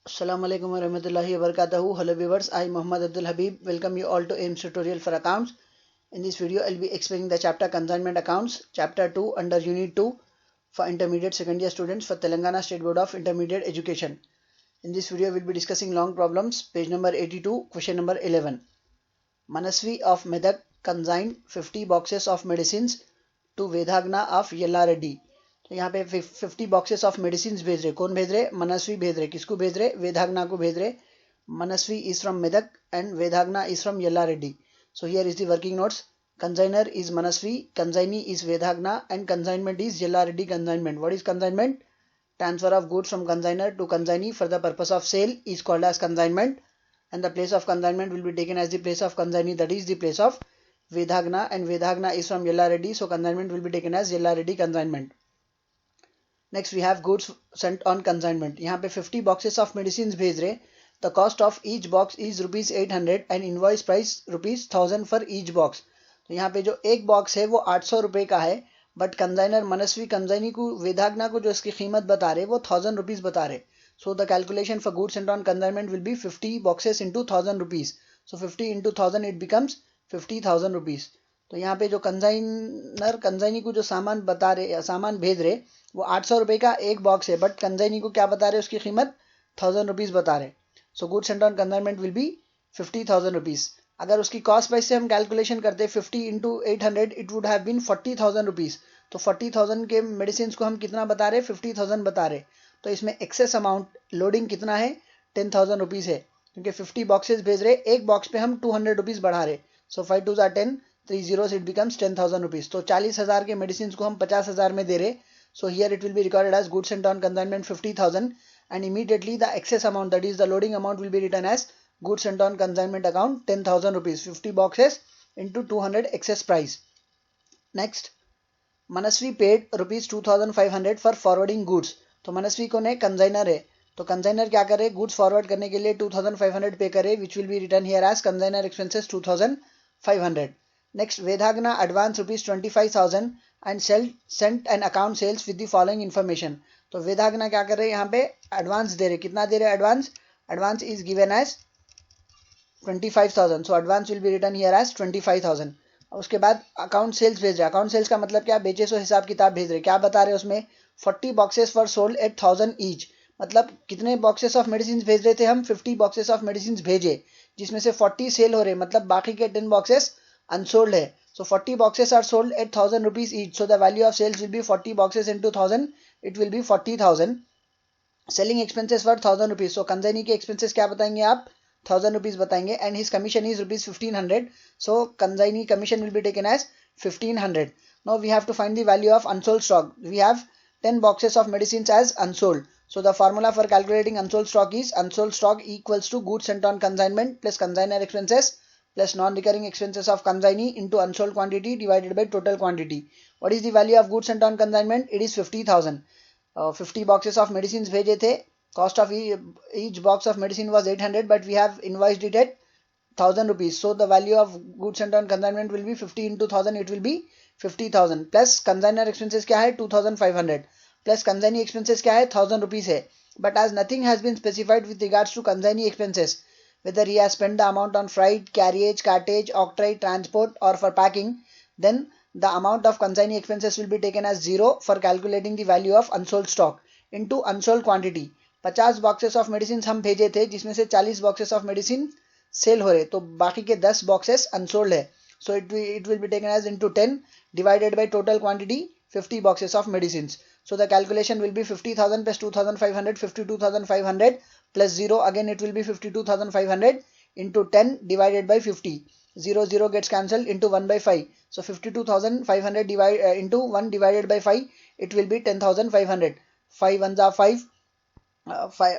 Assalamu alaikum warahmatullahi wabarakatuh. Hello viewers, I Muhammad Abdul Habib welcome you all to AIMS tutorial for accounts. In this video, I'll be explaining the chapter Consignment Accounts, chapter 2 under Unit 2 for intermediate second year students for Telangana State Board of Intermediate Education. In this video, we'll be discussing long problems, page number 82, question number 11. Manasvi of Medak consigned 50 boxes of medicines to Vedhagna of Yellareddy. तो यहाँ पे 50 boxes of medicine भेज रहे. कौन भेज रहे? मनस्वी भेज रहे. किसको भेज रहे? वेदागना को भेज रहे. Manasvi is from Medak and Vedagana is from Yella Reddy. So here is the working notes. Consignor is Manasvi, consignee is Vedagana and consignment is Yella Reddy consignment. What is consignment? Transfer of goods from consignor to consignee for the purpose of sale is called as consignment, and the place of consignment will be taken as the place of consignee, that is the place of Vedhagna, and Vedhagna is from Yella Reddy, so consignment will be taken as Yella Reddy consignment. Next we have goods sent on consignment. यहाँ पे 50 boxes of medicines भेज रहे. The cost of each box is rupees 800 and invoice price rupees 1000 for each box. तो यहाँ पे जो एक box है वो 800 रुपए का है, बट कंसाइनर मनस्वी कंसाइनी को वेदागना को जो इसकी कीमत बता रहे वो 1000 रुपीज बता रहे. सो the calculation for goods sent on consignment will B 50 boxes into 1000 rupees. So 50 into 1000 it becomes 50,000 rupees. तो यहाँ पे जो कंसाइनर कंसाइनी को जो सामान बता रहे, सामान भेज रहे, वो 800 रुपए का एक बॉक्स है, बट कंसाइनी को क्या बता रहे? उसकी कीमत 1000 रुपीज बता रहे. So goods sent on consignment will be 50,000 rupees. अगर उसकी कॉस्ट प्राइस से हम कैलकुलेशन करते 50 into 800 it would have been 40,000 rupees. तो 40,000 के मेडिसिन को हम कितना बता रहे? 50,000 बता रहे. तो इसमें एक्सेस अमाउंट लोडिंग कितना है? 10,000 रुपीज है, क्योंकि 50 बॉक्सेस भेज रहे, एक बॉक्स पे हम 200 रुपीज बढ़ा रहे. सो 5 2 10, 3 zeros इट बिकम्स 10,000 रुपीज. तो 40,000 के मेडिसिन को हम 50,000 में दे रहे. So here it will be recorded as goods sent on consignment 50,000 and immediately the excess amount, that is the loading amount, will be written as goods sent on consignment account 10,000 rupees. 50 boxes into 200 excess price. Next, Manasvi paid rupees 2500 for forwarding goods. तो मनस्वी कौन है? Consignor है. तो consignor क्या करे? Goods forward करने के लिए 2500 पे करे, which will be return here as consignor expenses 2500. Next, Vedagana advance rupees 25,000 and sent an account sales with the following information. तो वेदागना क्या कर रहे हैं? यहाँ पे एडवांस दे रहे. कितना दे रहे? Advance. Advance is given as 25,000. So advance will be return here as 25,000. उसके बाद अकाउंट सेल्स भेज रहे. अकाउंट सेल्स का मतलब क्या? बेचे सो हिसाब किताब भेज रहे. क्या बता रहे उसमें? 40 boxes for sold at 1000 each. मतलब कितने बॉक्सेस ऑफ मेडिसिन भेज रहे थे हम? 50 बॉक्सेस ऑफ मेडिसिन भेजे, जिसमें से 40 सेल हो रहे, मतलब बाकी के 10 बॉक्सेस अनसोल्ड है. So 40 boxes are sold at 1000 rupees each. So the value of sales will be 40 boxes into 1000, it will be 40,000. Selling expenses for 1000 rupees. So consignee के एक्सपेंसेस क्या बताएंगे आप? 1000 रुपीज बताएंगे. And his commission is rupees 1500. So consignee commission will be taken as 1500. Now we have to find the value of unsold stock. We have 10 boxes of medicines as unsold. So the formula for calculating unsold stock is unsold stock equals to goods sent on consignment plus consignor expenses plus non-recurring expenses of consignee into unsold quantity divided by total quantity. What is the value of goods sent on consignment? It is 50,000. 50 boxes of medicines भेजे थे. Cost of each box of medicine was 800, but we have invoiced it at 1000 rupees. So the value of goods sent on consignment will be 50 into 1000, it will be 50,000. Plus consignor expenses क्या है? 2500. Plus consignee expenses क्या है? 1000 rupees है. But as nothing has been specified with regards to consignee expenses, whether he has spent the amount on freight, carriage, cartage, octroi, transport or for packing, then the amount of consignee expenses will be taken as 0 for calculating the value of unsold stock into unsold quantity. 50 boxes of medicines हम भेजे थे, जिसमें से 40 boxes of medicine cell हो रहे, तो बाकी के 10 boxes unsold है. So it will be taken as into 10 divided by total quantity 50 boxes of medicines. So the calculation will be 50,000 plus 2,500, 52,500 plus 0, again it will be 52,500 into 10 divided by 50. 0 0 gets cancelled into 1 by 5. So 52,500 into 1 divided by 5, it will be 10,500. 5 ones are 5,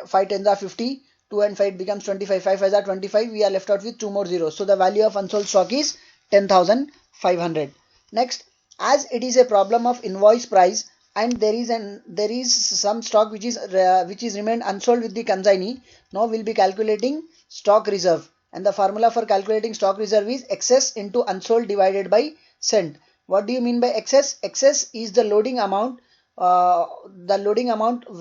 5 tens are 50, 2 and 5 becomes 25, 5 5 are 25, we are left out with 2 more zeros. So the value of unsold stock is 10,500. Next, as it is a problem of invoice price and there is some stock which is remained unsold with the consignee, now we'll be calculating stock reserve, and the formula for calculating stock reserve is excess into unsold divided by sent. What do you mean by excess? Excess is the loading amount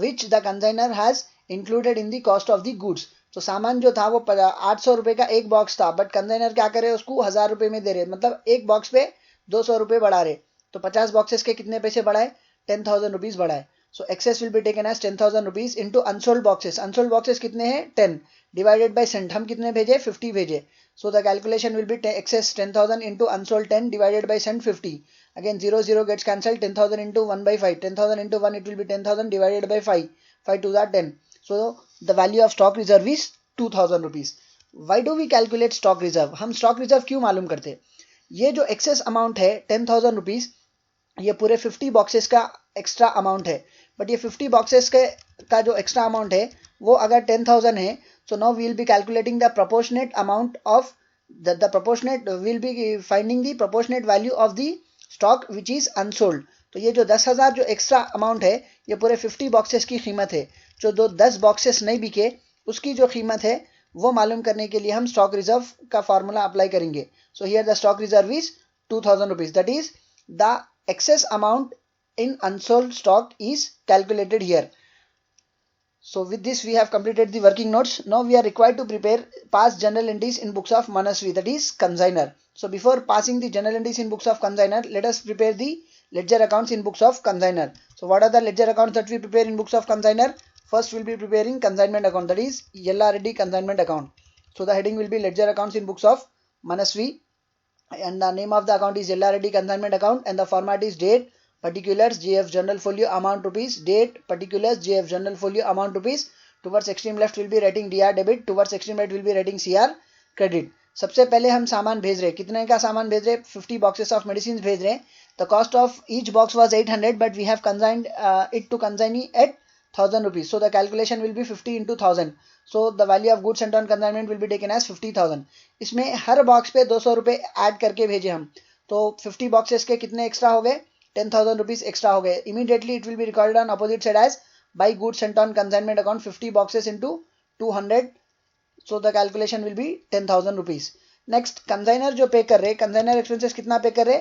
which the consignor has included in the cost of the goods. तो सामान जो था वो 800 रुपए का एक box था, but कंजाइनर क्या करे, उसको 1000 रुपए में दे रहे, मतलब एक बॉक्स पे 200 रुपए बढ़ा रहे। तो 50 बॉक्सेस के कितने पैसे बढ़ाए, 10,000 रुपीज बढ़ाए। So excess will be taken as 10,000 rupees into unsold boxes. Unsold boxes कितने हैं, 10 डिवाइडेड बाई सेंट, हम कितने भेजे, 50 भेजे। सो the calculation will B excess 10,000 into unsold 10 divided by cent 50. Again 0 0 gets cancelled, 10,000 into 1 by 5, 10,000 into 1 it will be 10,000 divided by 5, 5 to that 10. So the value of stock reserve is 2,000 rupees. Why do we calculate stock reserve? हम stock reserve क्यों मालूम करते, ये जो excess amount है 10,000 rupees, ये पूरे 50 boxes का एक्स्ट्रा अमाउंट है। बट ये 50 बॉक्सेस का जो एक्स्ट्रा अमाउंट है वो अगर 10,000 है, so now we will be calculating the proportionate amount of the proportionate, we'll be finding the proportionate value of the stock which is unsold. तो ये जो 10,000 जो एक्स्ट्रा अमाउंट है ये पूरे 50 बॉक्सेस की कीमत है। जो 10 बॉक्सेस नहीं बिके उसकी जो कीमत है वो मालूम करने के लिए हम स्टॉक रिजर्व का फॉर्मूला अप्लाई करेंगे। So here the stock reserve is 2,000 rupees, that is the excess amount in unsold stock is calculated here. So with this we have completed the working notes. Now we are required to prepare past journal entries in books of Manasvi, that is consignor. So before passing the journal entries in books of consignor, let us prepare the ledger accounts in books of consignor. So what are the ledger accounts that we prepare in books of consignor? First we will be preparing consignment account, that is LRD consignment account. So the heading will be ledger accounts in books of Manasvi, and the name of the account is LRD consignment account, and the format is date, particulars, JF general folio amount rupees, date, particulars, JF general folio amount rupees. Towards extreme left will be writing DR debit, towards extreme right will be writing CR credit. सबसे पहले हम सामान भेज रहे, कितने का सामान भेज रहे, 50 boxes of medicines भेज रहे। The cost of each box was 800, but we have consigned it to consignee at 1,000 rupees. So the calculation will be 50 into 1,000. So the value of goods sent on consignment will be taken as 50,000. इसमें हर box पे 200 रुपए add करके भेजे हम, तो 50 boxes के कितने extra हो गए, 10,000 रुपीज एक्स्ट्रा हो गए। Immediately it will be recorded on opposite side as by goods sent on consignment account 50 boxes into 200. So the calculation will be 10,000 rupees. Next consignor जो पे कर रहे, कंसाइनर एक्सपेंसेस कितना pay कर रहे,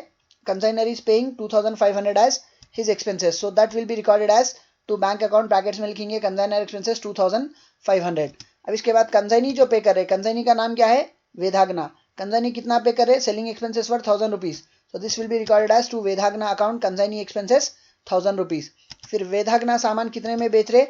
consignor is paying 2,500 as his expenses, so that will be recorded as to bank account, brackets में लिखेंगे consignor expenses 2,500। अब इसके बाद कंसाइनी जो पे कर रहे, कंसाइनी का नाम क्या है, वेदागना। कंसाइनी कितना पे करे, selling expenses for 1,000 rupees, so this will be recorded as to Vedagana account consignee expenses 1,000 rupees. फिर वेदागना सामान कितने में बेच रहे,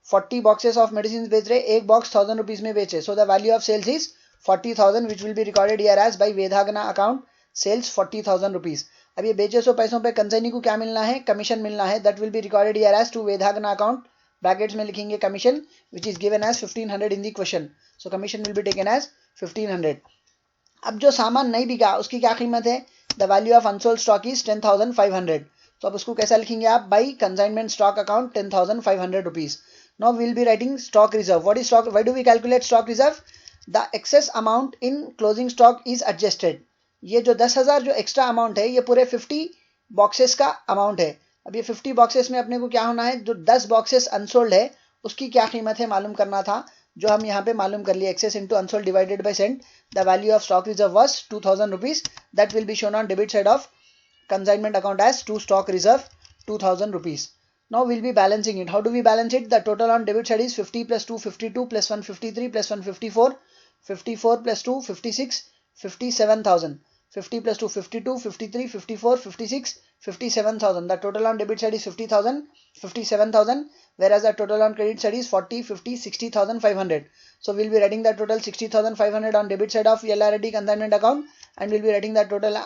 40 बॉक्सेस ऑफ मेडिसिन बेच रहे, एक बॉक्स 1,000 रुपीज में बेचे। So the value of sales is 40,000 which will be recorded here as by Vedagana account sales 40,000 rupees. अब ये बेचे सो पैसों पे कंसाइनी को क्या मिलना है, कमीशन मिलना है, that will be recorded here as to Vedagana account, brackets में लिखेंगे commission which is given as 1,500 in the question, so commission will be taken as 1,500। अब जो सामान नहीं बिका उसकी क्या कीमत है, the value of unsold stock is 10,500। तो अब उसको कैसा लिखेंगे आप, by consignment stock account 10,500 rupees. Now we will be writing stock reserve. What is stock, why do we calculate stock reserve, the excess amount in closing stock is adjusted. ये जो 10,000 जो extra amount है ये पूरे 50 boxes का amount है। अब ये 50 बॉक्सेस में अपने को क्या होना है, जो 10 बॉक्सेस अनसोल्ड है उसकी क्या कीमत है मालूम करना था, जो हम यहाँ पे मालूम कर लिए, excess into unsold divided by sent. The value of stock reserve was 2,000 rupees, that will be shown on debit side of consignment account as to stock reserve 2,000 rupees. Now we'll be balancing it. How do we balance it? The total on debit side is 50 plus 2 52 plus 1 53 plus 1 54, 54 plus 2 56, 57,000. 50 plus 2 52, 53, 54, 56, 57,000. The total on debit side is 50,000, 57,000, whereas the total on credit side is 40, 50, 60,500. So we'll be writing the total 60,500 on debit side of LRD consignment account, and we'll be writing that total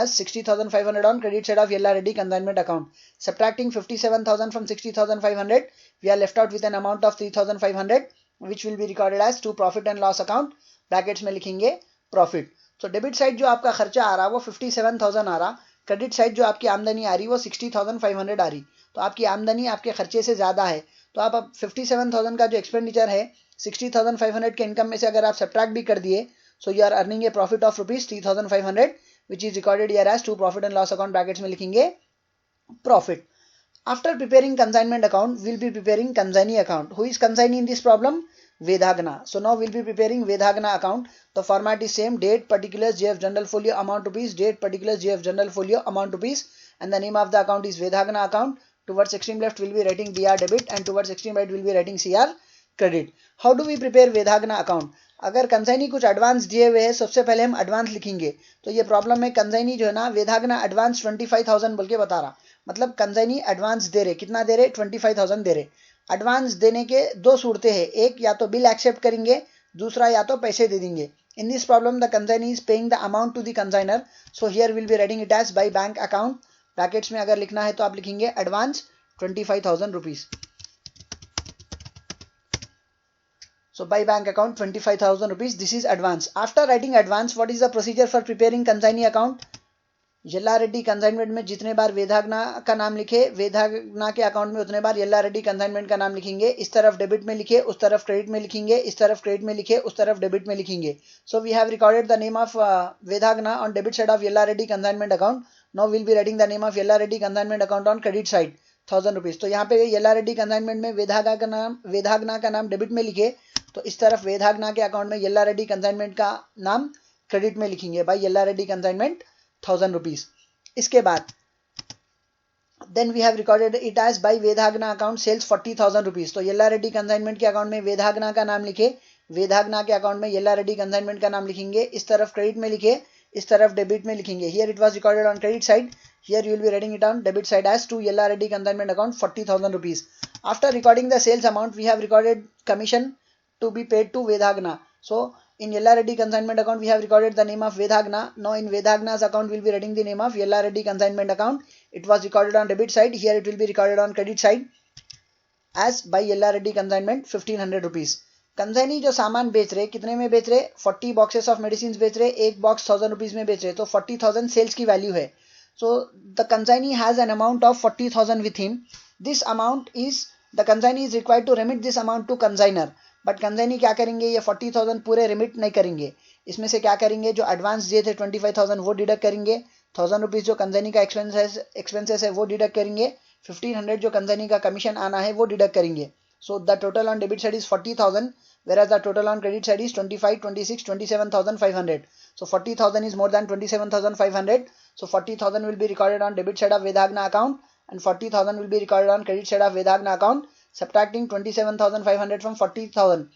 as 60,500 on credit side of LRD consignment account. Subtracting 57,000 from 60,500, we are left out with an amount of 3,500, which will be recorded as to profit and loss account, brackets में लिखेंगे profit. So debit side जो आपका खर्चा आ रहा वो 57,000 आ रहा, credit side जो आपकी आमदनी आ रही वो 60,500 आ रही। तो आपकी आमदनी आपके खर्चे से ज्यादा है, तो आप अब 57,000 का जो एक्सपेंडिचर है 60,500 के इनकम में से अगर आप सब्ट्रैक्ट भी कर दिए, so you are earning a profit of rupees 3,500, which is recorded here as to profit and loss account, brackets में लिखेंगे profit. After preparing consignment account, we'll be preparing consignee account. Who is consignee in this problem? Vedagna. So now we'll be preparing Vedagna account. The format is same, date, particulars, JF general folio amount rupees, date, particulars, JF general folio amount rupees, and the name of the account is Vedagna account. Towards extreme left we'll be writing DR debit, and towards extreme right we'll be writing CR credit. How do we prepare Vedagana account? अगर consignee कुछ advance दिए हुए है, सबसे पहले हम advance लिखेंगे। तो ये प्रॉब्लम है, कंसाइनी जो है ना वेदागना एडवांस 25,000 बोल के बता रहा, मतलब कंसाइनी एडवांस दे रहे, कितना दे रहे? 25,000 दे रहे। एडवांस देने के दो सूरतें हैं, एक या तो बिल एक्सेप्ट करेंगे, दूसरा या तो पैसे दे देंगे। In this problem the consignee is paying the amount to the consignor, so here will be writing it as by bank account. Brackets में अगर लिखना है तो आप लिखेंगे advance 25,000 rupees. So by bank account 25,000 rupees, this is advance. After writing advance, what is the procedure for preparing consignee account? Yella Reddy consignment में जितने बार वेदागना का नाम लिखे, वेदागना के अकाउंट में उतने बार येल्ला रेड्डी कंसाइनमेंट का नाम लिखेंगे। इस तरफ डेबिट में लिखे, उस तरफ क्रेडिट में लिखेंगे, इस तरफ क्रेडिट में लिखे, उस तरफ डेबिट में लिखेंगे। So we have recorded the name of Vedagana on debit side of Yella Reddy consignment account. Now will be writing the name of Yella Reddy consignment account on credit side 1000 rupees. तो यहाँ पे येल्ला रेड्डी कंसाइनमेंट में वेदागना का नाम डेबिट में लिखे, तो इस तरफ वेदागना के अकाउंट में येल्ला रेड्डी कंसाइनमेंट का नाम क्रेडिट में लिखेंगे, by Yella Reddy consignment 1000 rupees. इसके बाद then we have recorded it as by Vedagana account sales 40,000 rupees. तो येल्ला रेड्डी कंसाइनमेंट के अकाउंट में वेदागना का नाम लिखे, वेदागना के अकाउंट में येल्ला रेड्डी कंसाइनमेंट का नाम लिखेंगे, इस तरफ क्रेडिट में लिखे, इस तरफ डेबिट में लिखेंगे। Here it was recorded on credit side, here you will be writing it on debit side as to Yella Reddy consignment account 40,000 rupees. After recording the sales amount, we have recorded commission to be paid to Vedagna. So in Yella Reddy consignment account, we have recorded the name of Vedagna. Now in Vedagna's account, we will be writing the name of Yella Reddy consignment account. It was recorded on debit side. Here it will be recorded on credit side as by Yella Reddy consignment 1500 rupees. Consignee जो सामान बेच रहे, कितने में बेच रहे? 40 boxes of medicine बेच रहे, एक बॉक्स 1000 रुपीज में बेच रहे, तो 40,000 सेल्स की वैल्यू है। So the consignee has an amount of 40,000 with him. This amount is, the consignee is required to remit this amount to consigner. But consignee क्या करेंगे? ये 40,000 पूरे रिमिट नहीं करेंगे। इसमें से क्या करेंगे? जो एडवांस दिए थे 25,000 वो डिडक्ट करेंगे, 1000 रुपीज जो कंसाइनी का एक्सपेंसेस है वो डिडक्ट करेंगे, 1500 जो कंसाइनी का कमीशन आना है वो डिडक्ट करेंगे। So the total on debit side is 40,000, whereas the total on credit side is 25, 26, 27,500. So 40,000 is more than 27,500. So 40,000 will be recorded on debit side of Vedagna account and 40,000 will be recorded on credit side of Vedagna account. Subtracting 27,500 from 40,000.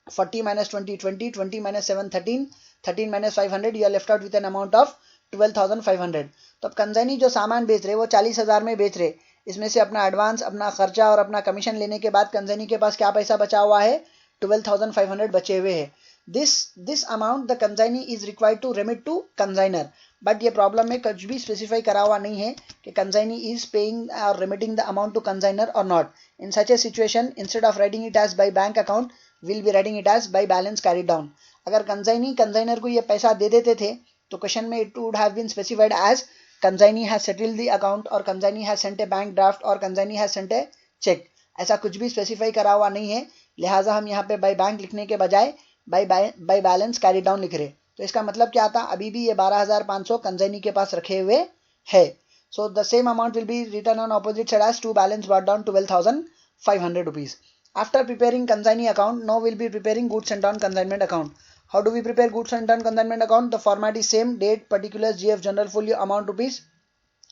40 minus 20, 20, 20 minus 7, 13, 13 minus 500, you are left out with an amount of 12,500. तो अब consignee जो सामान बेच रहे वो 40,000 में बेच रहे, इसमें से अपना एडवांस, अपना खर्चा और अपना कमीशन लेने के बाद कंसाइनी के पास क्या पैसा बचा हुआ है? 12,500 बचे हुए हैं। This amount the consignee is required to remit to consigner. But ये प्रॉब्लम में कुछ भी स्पेसिफाई करा हुआ नहीं है कि कंसाइनी इज पेइंग और remitting the amount to consignor और not. In such a situation, instead of writing it as by bank account, will be writing it as by balance carried down. अगर consignee consignor को ये पैसा दे देते थे तो क्वेश्चन में it would have been specified as consignee has settled the account और consignee has sent a bank draft और consignee has sent a cheque. ऐसा कुछ भी स्पेसिफाई करा हुआ नहीं है, लिहाजा हम यहाँ पे बाय बैंक लिखने के बजाय बाय बैलेंस कैरी डाउन लिख रहे। तो इसका मतलब क्या था? अभी भी ये 12,500 कंसाइनी के पास रखे हुए है। So the same amount will be return on opposite side as to balance brought down 12,500 rupees. After preparing consignee account, now will be preparing goods and on consignment account. How do we prepare goods and on consignment account? The format is same, date, particulars, GF, general folio, amount rupees,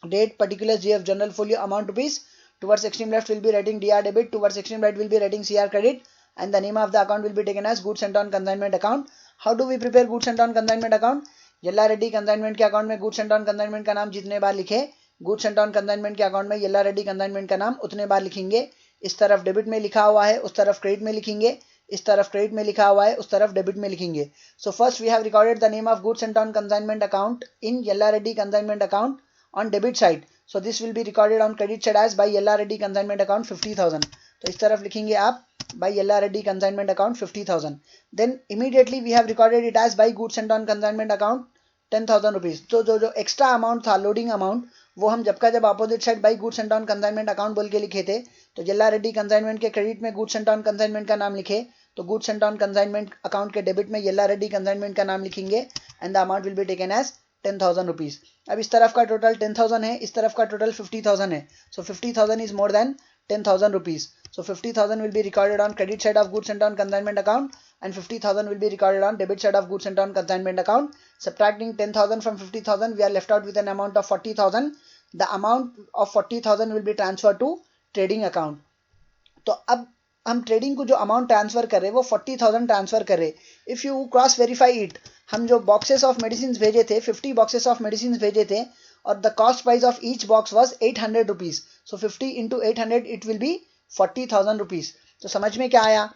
date, particulars, GF, general folio, amount rupees. Towards extreme left will be writing DR debit, towards extreme right will be writing CR credit, and the name of the account will be taken as goods sent on consignment account. How do we prepare goods sent on consignment account? Yella Reddy consignment के account में goods sent on consignment का नाम जितने बार लिखे, goods sent on consignment के account में Yella Reddy consignment का नाम उतने बार लिखेंगे। इस तरफ डेबिट में लिखा हुआ है, उस तरफ क्रेडिट में लिखेंगे, इस तरफ क्रेडिट में लिखा हुआ है, उस तरफ डेबिट में लिखेंगे। So first we have recorded the name of goods sent on consignment account in Yella Reddy consignment account on debit side. So this will be recorded on credit side as by Yella Reddy consignment account 50,000. तो इस तरफ लिखेंगे आप by Yella Reddy consignment account 50,000. Then immediately we have recorded it as by goods sent on consignment account 10,000 rupees. तो जो extra amount था, loading amount, वो हम जब opposite side by goods and on consignment account बोल के लिखे थे, तो येल्ला रेड्डी कंसाइनमेंट के क्रेडिट में गुड्स एंड ऑन कंसाइनमेंट का नाम लिखे, तो goods and on consignment account के डेबिट में येल्ला रेड्डी कंसाइनमेंट का नाम लिखेंगे and the amount will be taken as 10,000 rupees. अब इस तरफ का टोटल 10,000 है, इस तरफ का टोटल 50,000 है। सो 50,000 is more than 10,000 rupees. So 50,000 will be recorded on credit side of goods sent on consignment account and 50,000 will be recorded on debit side of goods sent on consignment account. Subtracting 10,000 from 50,000, we are left out with an amount of 40,000. The amount of 40,000 will be transferred to trading account. तो अब हम trading को जो amount transfer कर रहे हैं वो 40,000 transfer कर रहे हैं. If you cross verify it, हम जो बॉक्सेस ऑफ मेडिसिन भेजे थे 50 बॉक्सेस ऑफ मेडिसिन भेजे थे और the cost price of each box was 800 rupees. So 50 into 800 it will be 40,000 rupees. तो समझ में क्या आया?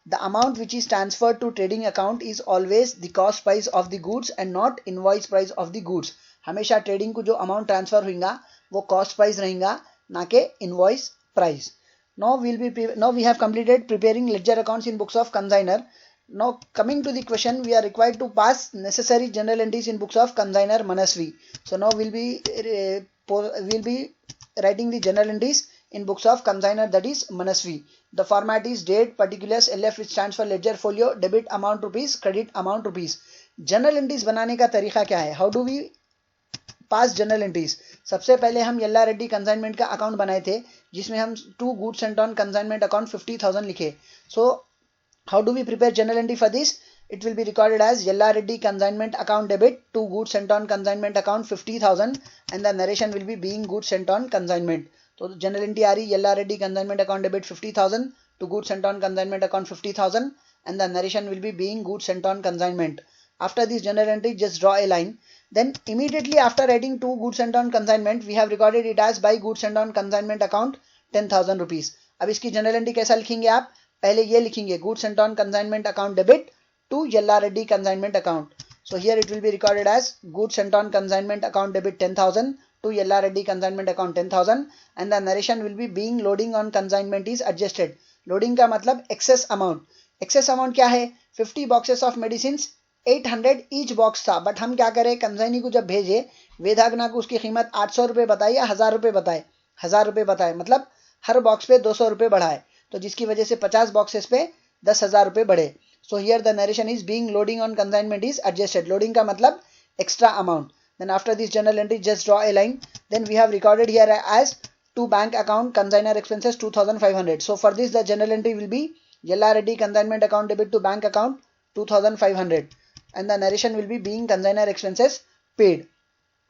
The amount which is transferred to trading account is always the cost price of the goods and not invoice price of the goods. हमेशा trading को जो amount transfer होगा वो कॉस्ट प्राइस रहेगा, ना के invoice price. Now we have completed preparing ledger accounts in books of consignor. Now coming to the question, we are required to pass necessary journal entries in books of consignor Manasvi. So now we'll be writing the journal entries in books of consignor, that is Manasvi. The format is date, particulars, LF which stands for ledger folio, debit amount rupees, credit amount rupees. Journal entries बनाने का तरीका क्या है? How do we pass journal entries? सबसे पहले हम येल्ला Reddy consignment का account बनाए थे जिसमें हम 2 goods sent on consignment account 50,000 लिखे. So how do we prepare journal entry for this? It will be recorded as Yella Reddy consignment account debit, 2 goods sent on consignment account 50,000 and the narration will be being goods sent on consignment. तो journal entry आ रही Yella Reddy consignment account debit 50,000 to goods sent on consignment account 50,000 and the narration will be being goods sent on consignment. After this journal entry just draw a line. Then immediately after writing 2 goods sent on consignment we have recorded it as by goods sent on consignment account 10,000 rupees. अब इसकी general entry कैसा लिखेंगे आप? पहले ये लिखेंगे goods sent on consignment account debit to Yella Reddy consignment account. So here it will be recorded as goods sent on consignment account debit 10,000 to Yella Reddy consignment account 10,000 and the narration will be being loading on consignment is adjusted. Loading का मतलब excess amount. Excess amount क्या है? 50 boxes of medicines 800 each box था, but हम क्या करें, consignee को जब भेजे वेदागना को उसकी कीमत 800 रुपये बताए या 1000 रुपये बताए, 1000 रुपये बताए, मतलब हर बॉक्स पे 200 रुपये बढ़ाए, तो जिसकी वजह से 50 बॉक्सेस पे 10,000 रुपये बढ़े. So here the narration is being loading on consignment is adjusted. Loading का मतलब extra amount. Then after this journal entry just draw a line. Then we have recorded here as to bank account consignor expenses 2,500. So for this the journal entry will be Yella Reddy consignment account debit to bank account 2,500 and the narration will be being consignor expenses paid.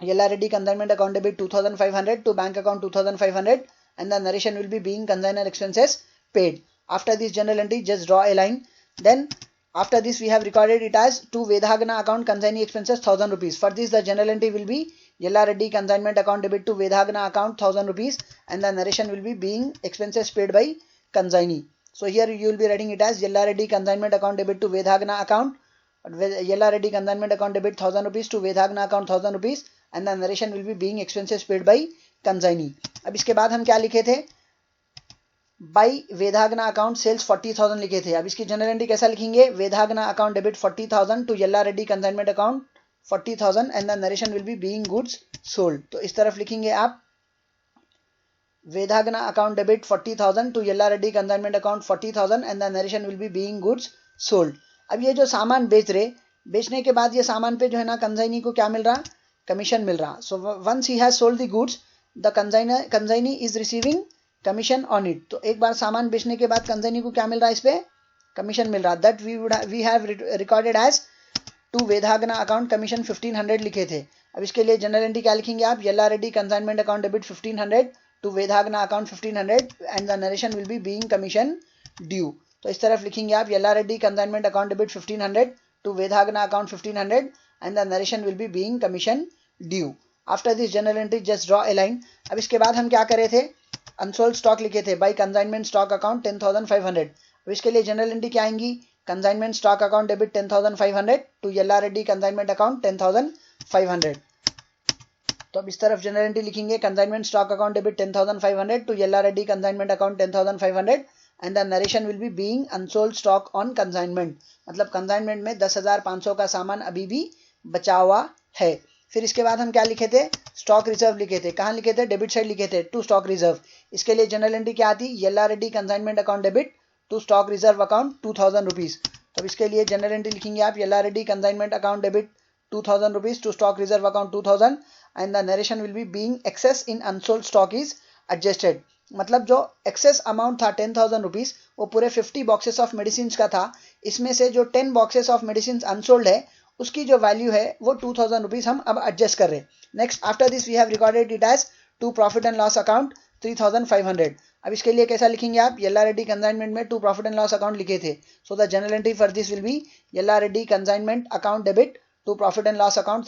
Yella Reddy consignment account debit 2,500 to bank account 2,500 and the narration will be being consignor expenses paid. After this journal entry just draw a line. Then after this we have recorded it as to Vedhagana account consignee expenses 1,000 rupees. For this the journal entry will be Yella Reddy consignment account debit to Vedhagana account 1,000 rupees and the narration will be being expenses paid by consignee. So here you will be writing it as Yella Reddy consignment account debit to Vedhagana account, Yella Reddy consignment account debit 1,000 rupees to Vedhagana account 1,000 rupees and the narration will be being expenses paid by consignee. अब इसके बाद हम क्या लिखे थे? By Vedagana account sales 40,000 लिखे थे. अब इसकी जनरल एंट्री कैसा लिखेंगे? Vedagana account debit 40,000 to Yella Reddy consignment account 40,000 and the narration will be being goods sold. तो इस तरफ लिखेंगे आप Vedagana account debit 40,000 to Yella Reddy consignment account 40,000 and the narration will be being goods sold. अब ये जो सामान बेच रहे, बेचने के बाद ये सामान पे जो है ना कंसाइनी को क्या मिल रहा? कमीशन मिल रहा. So once he has sold the goods the consignee is receiving commission on it. तो एक बार सामान बेचने के बाद कंसाइनी को क्या मिल रहा है? इस पे कमीशन मिल रहा. That we have recorded as to Vedagana account commission 1,500 लिखे थे. अब इसके लिए जनरल एंट्री क्या लिखेंगे आप? Yella Reddy consignment account debit 1,500 to Vedagana account 1,500 and the narration will be being commission due. तो इस तरफ लिखेंगे आप Yella Reddy consignment account debit 1,500 to Vedagana account 1,500 and the narration will be being commission due. After this journal entry just draw a line. अब इसके बाद हम क्या करे थे? अनसोल्ड स्टॉक लिखे थे बाई कंसाइनमेंट स्टॉक अकाउंट 10,500. अब इसके लिए जनरल एंट्री क्या आएंगी? Consignment stock account debit 10,500 to Yella Reddy consignment account 10,500. तो अब इस तरफ जनरल एंट्री लिखेंगे consignment stock account debit 10,500 to Yella Reddy consignment account 10,500 and the narration will be being unsold stock on consignment. मतलब कंसाइनमेंट में 10,500 का सामान अभी भी बचा हुआ है. फिर इसके बाद हम क्या लिखे थे? स्टॉक रिजर्व लिखे थे. कहाँ लिखे थे? डेबिट साइड लिखे थे टू स्टॉक रिजर्व. इसके लिए जनरल एंट्री क्या आती? Yella Reddy consignment account debit to stock reserve account 2,000 rupees. तो इसके लिए जनरल एंट्री लिखेंगे आप Yella Reddy consignment account debit 2,000 rupees to stock reserve account 2,000 and the narration will be being excess in unsold stock is adjusted. मतलब जो excess amount था 10,000 rupees वो पूरे 50 बॉक्सेस ऑफ मेडिसिन का था. इसमें से जो 10 बॉक्सेस ऑफ मेडिसिन अनसोल्ड है उसकी जो वैल्यू है वो 2,000 रुपीज हम अब एडजस्ट कर रहे हैं. Next after this we have recorded it as to profit and loss account 3,500. अब इसके लिए कैसा लिखेंगे आप, LRD कंसाइनमेंट में to profit and loss account लिखे थे, so the general entry for this will be LRD consignment account debit to profit and loss account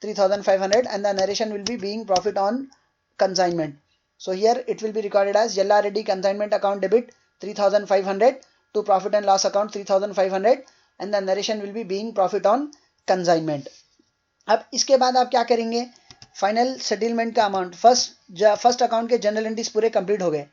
3500 and the narration will be being profit on consignment. So here it will be recorded as LRD consignment account debit 3500 to profit and loss account 3500 and the narration will be being profit on consignment. अब इसके बाद आप क्या करेंगे, final settlement का amount, first account के journal entries पूरे complete हो गए.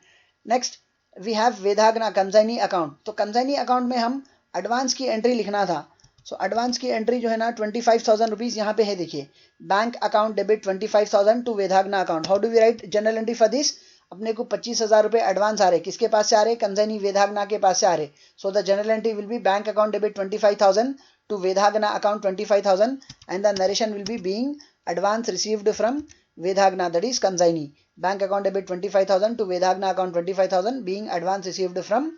Next we have Vedagana consignee account. तो कंसाइनी अकाउंट में हम एडवांस की एंट्री लिखना था. सो एडवांस की एंट्री जो है ना 25,000 रुपीज यहाँ पे है. देखिए bank account debit 25,000 to Vedagana account. How do we write journal entry for this, अपने को 25,000 रुपए एडवांस आ रहे, किसके पास से आ रहे, कंसाइनी वेदागना के पास से आ रहे. सो the general entry will B bank account debit 25,000 to Vedhagna account 25,000 and the narration will be being advance received from Vedhagna, that is consignee. Bank account debit 25,000 to Vedhagna account 25,000 being advance received from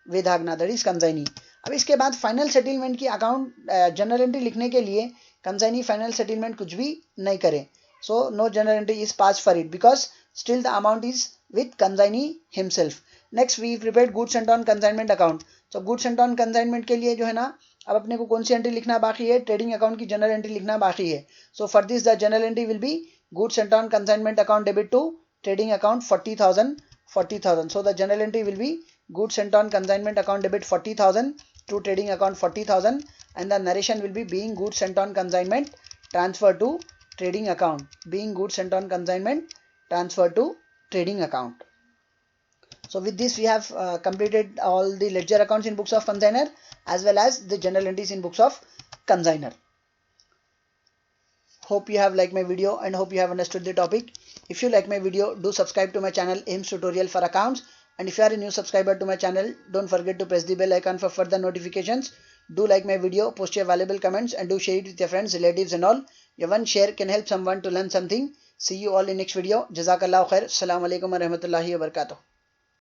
Vedhagna, that is consignee. अब इसके बाद final settlement की account general entry लिखने के लिए consignee final settlement कुछ भी नहीं करे. So no general entry is pass for it because still the amount is with consignee himself. Next we prepared goods and on consignment account. तो goods and on consignment के लिए जो है ना अब अपने को कौन सी एंट्री लिखना बाकी है, ट्रेडिंग अकाउंट की जनरल एंट्री लिखना बाकी है. So for this the general entry will be goods and on consignment account debit to trading account 40,000. So the general entry will be goods and on consignment account debit 40,000 to trading account 40,000 and the narration will be being goods sent on consignment transfer to trading account, being goods sent on consignment transfer to trading account. So with this we have completed all the ledger accounts in books of consignor as well as the journal entries in books of consignor. Hope you have liked my video and hope you have understood the topic. If you like my video, do subscribe to my channel AIMS Tutorial for Accounts. And if you are a new subscriber to my channel, don't forget to press the bell icon for further notifications. Do like my video, post your valuable comments and do share it with your friends, relatives and all. Your one share can help someone to learn something. See you all in next video. Jazakallahu khair. Assalamu alaikum wa rahmatullahi wa barakatuh.